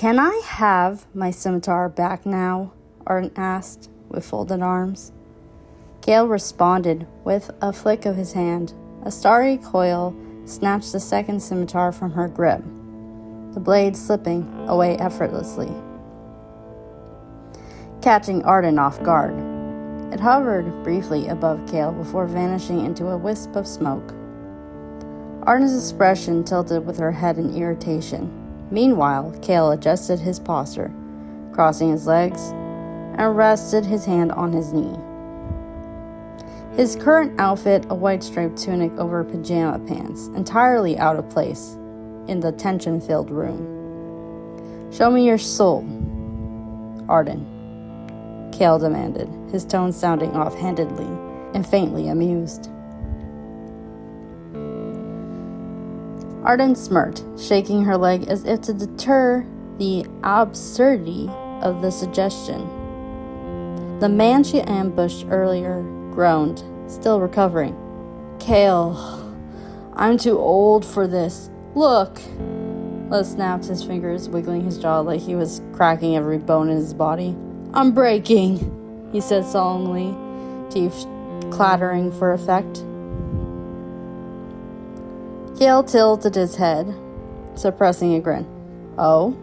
Can I have my scimitar back now? Arden asked, with folded arms. Cale responded with a flick of his hand. A starry coil snatched the second scimitar from her grip, the blade slipping away effortlessly, catching Arden off guard. It hovered briefly above Cale before vanishing into a wisp of smoke. Arden's expression tilted with her head in irritation. Meanwhile, Cale adjusted his posture, crossing his legs, and rested his hand on his knee. His current outfit, a white striped tunic over pajama pants, entirely out of place in the tension-filled room. "Show me your soul, Arden," Cale demanded, his tone sounding offhandedly and faintly amused. Arden smirked, shaking her leg as if to deter the absurdity of the suggestion. The man she ambushed earlier groaned, still recovering. "Cale, I'm too old for this. Look!" Les snapped his fingers, wiggling his jaw like he was cracking every bone in his body. "I'm breaking," he said solemnly, teeth clattering for effect. Cale tilted his head, suppressing a grin. "Oh?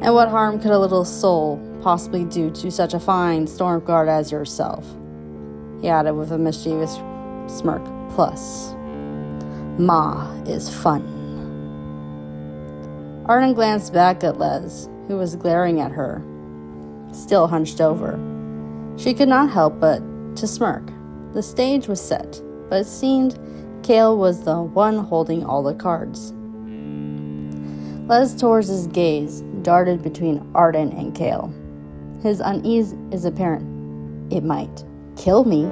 And what harm could a little soul possibly do to such a fine storm guard as yourself?" he added with a mischievous smirk. "Plus, Ma is fun." Arden glanced back at Les, who was glaring at her, still hunched over. She could not help but to smirk. The stage was set, but it seemed Cale was the one holding all the cards. Les Torres' gaze darted between Arden and Cale. His unease is apparent. "It might kill me,"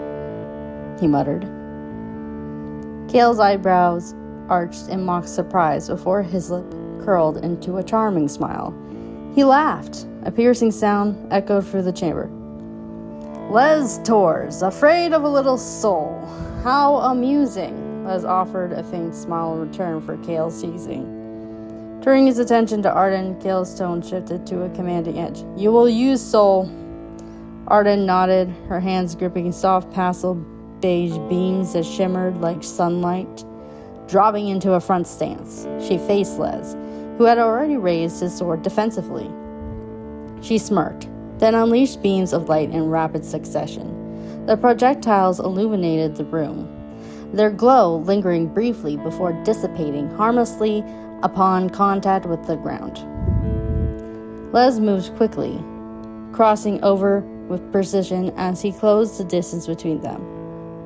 he muttered. Cale's eyebrows arched in mock surprise before his lip curled into a charming smile. He laughed. A piercing sound echoed through the chamber. "Les Torres, afraid of a little soul. How amusing." Les offered a faint smile in return for Cale's teasing. Turning his attention to Arden, Cale's tone shifted to a commanding edge. "You will use soul." Arden nodded, her hands gripping soft pastel beige beams that shimmered like sunlight. Dropping into a front stance, she faced Les, who had already raised his sword defensively. She smirked, then unleashed beams of light in rapid succession. The projectiles illuminated the room, their glow lingering briefly before dissipating harmlessly upon contact with the ground. Les moved quickly, crossing over with precision as he closed the distance between them.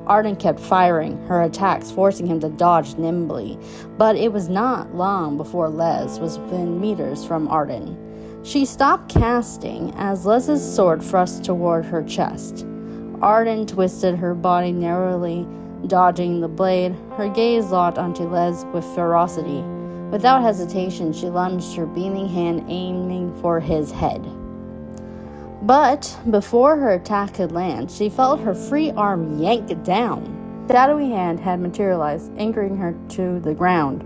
Arden kept firing, her attacks forcing him to dodge nimbly, but it was not long before Les was within meters from Arden. She stopped casting as Les's sword thrust toward her chest. Arden twisted her body narrowly, dodging the blade, her gaze locked onto Les with ferocity. Without hesitation, she lunged her beaming hand, aiming for his head. But before her attack could land, she felt her free arm yank down. The shadowy hand had materialized, anchoring her to the ground.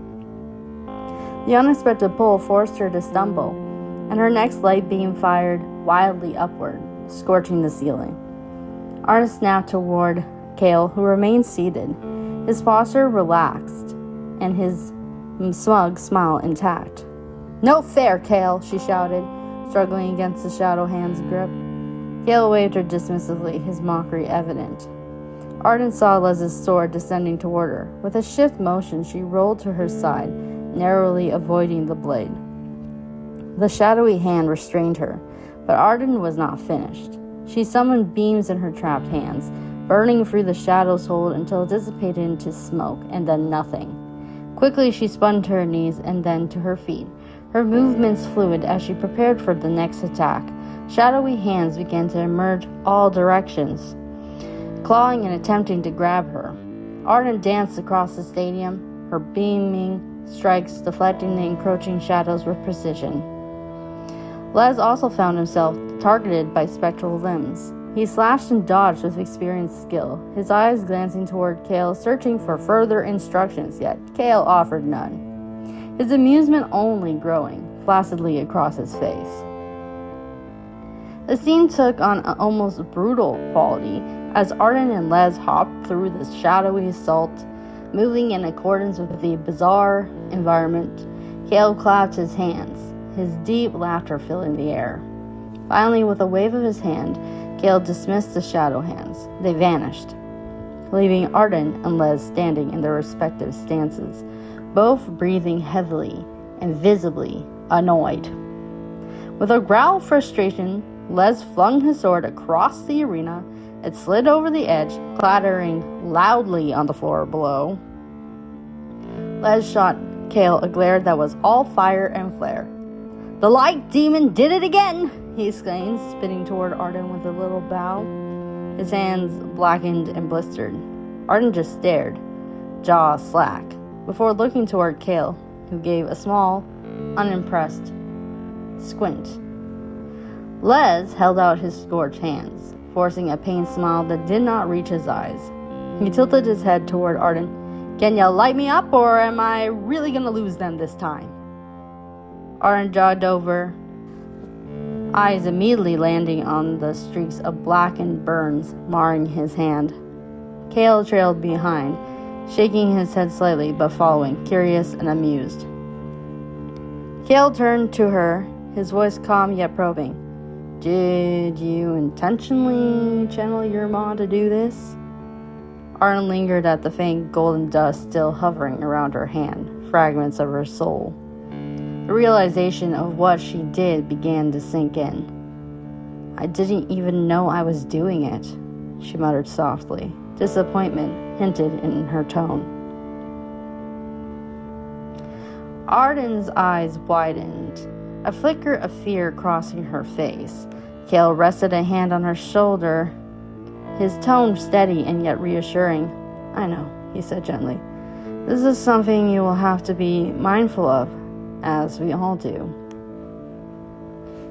The unexpected pull forced her to stumble, and her next light beam fired wildly upward, scorching the ceiling. Arden snapped toward Cale, who remained seated, his posture relaxed and his smug smile intact. "No fair, Cale," she shouted, struggling against the shadow hand's grip. Cale waved her dismissively, his mockery evident. Arden saw Les's sword descending toward her. With a swift motion, she rolled to her side, narrowly avoiding the blade. The shadowy hand restrained her, but Arden was not finished. She summoned beams in her trapped hands, burning through the shadow's hold until it dissipated into smoke, and then nothing. Quickly, she spun to her knees and then to her feet, her movements fluid as she prepared for the next attack. Shadowy hands began to emerge all directions, clawing and attempting to grab her. Arden danced across the stadium, her beaming strikes deflecting the encroaching shadows with precision. Les also found himself targeted by spectral limbs. He slashed and dodged with experienced skill, his eyes glancing toward Cale, searching for further instructions, yet Cale offered none. His amusement only growing. flaccidly across his face. The scene took on an almost brutal quality as Arden and Les hopped through the shadowy assault, moving in accordance with the bizarre environment. Cale clapped his hands, his deep laughter filling the air. Finally, with a wave of his hand, Cale dismissed the shadow hands. They vanished, leaving Arden and Les standing in their respective stances, both breathing heavily and visibly annoyed. With a growl of frustration, Les flung his sword across the arena. It slid over the edge, clattering loudly on the floor below. Les shot Cale a glare that was all fire and flare. "The light demon did it again!" he exclaimed, spinning toward Arden with a little bow. His hands blackened and blistered. Arden just stared, jaw slack, before looking toward Cale, who gave a small, unimpressed squint. Les held out his scorched hands, forcing a pained smile that did not reach his eyes. He tilted his head toward Arden. "Can you light me up, or am I really gonna lose them this time?" Arden jogged over, eyes immediately landing on the streaks of blackened burns marring his hand. Cale trailed behind, shaking his head slightly but following, curious and amused. Cale turned to her, his voice calm yet probing. "Did you intentionally channel your ma to do this?" Arden lingered at the faint golden dust still hovering around her hand, fragments of her soul. The realization of what she did began to sink in. "I didn't even know I was doing it," she muttered softly. Disappointment hinted in her tone. Arden's eyes widened, a flicker of fear crossing her face. Cale rested a hand on her shoulder, his tone steady and yet reassuring. "I know," he said gently. "This is something you will have to be mindful of, as we all do."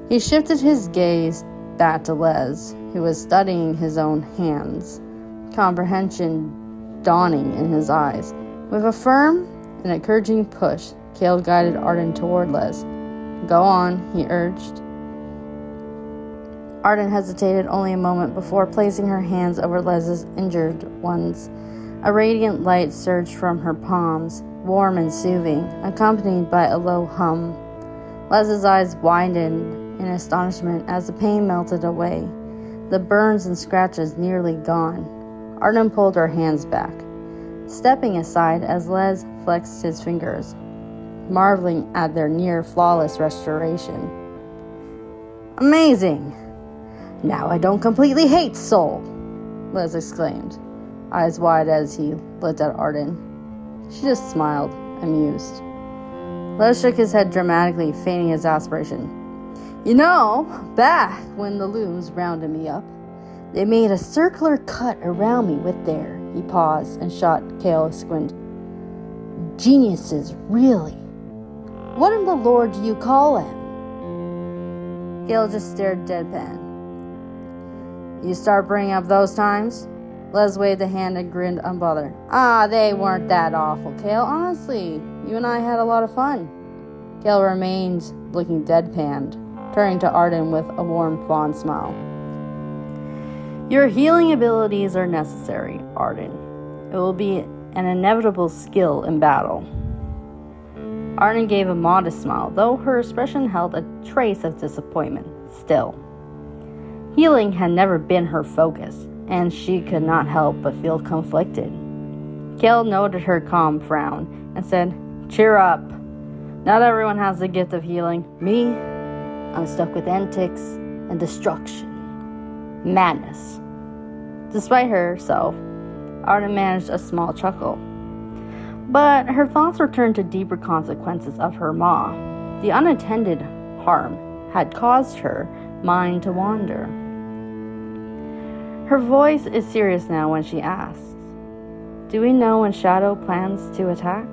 He shifted his gaze back to Les, who was studying his own hands, comprehension dawning in his eyes. With a firm and encouraging push, Cale guided Arden toward Les. "Go on," he urged. Arden hesitated only a moment before placing her hands over Les's injured ones. A radiant light surged from her palms, warm and soothing, accompanied by a low hum. Les's eyes widened in astonishment as the pain melted away, the burns and scratches nearly gone. Arden pulled her hands back, stepping aside as Les flexed his fingers, marveling at their near-flawless restoration. "Amazing! Now I don't completely hate Soul!" Les exclaimed, eyes wide as he looked at Arden. She just smiled, amused. Les shook his head dramatically, feigning exasperation. "You know, back when the Lumes rounded me up, they made a circular cut around me with their..." He paused and shot Cale a squint. "Geniuses, really. What in the Lord do you call him?" Cale just stared deadpan. "You start bringing up those times?" Les waved a hand and grinned unbothered. They weren't that awful, Cale. Honestly, you and I had a lot of fun." Cale remained looking deadpanned, turning to Arden with a warm, fond smile. "Your healing abilities are necessary, Arden. It will be an inevitable skill in battle." Arden gave a modest smile, though her expression held a trace of disappointment still. Healing had never been her focus, and she could not help but feel conflicted. Cale noted her calm frown and said, "Cheer up. Not everyone has the gift of healing. Me, I'm stuck with antics and destruction. Madness." Despite herself, Arden managed a small chuckle. But her thoughts returned to deeper consequences of her ma. The unintended harm had caused her mind to wander. Her voice is serious now when she asks, "Do we know when Shadow plans to attack?"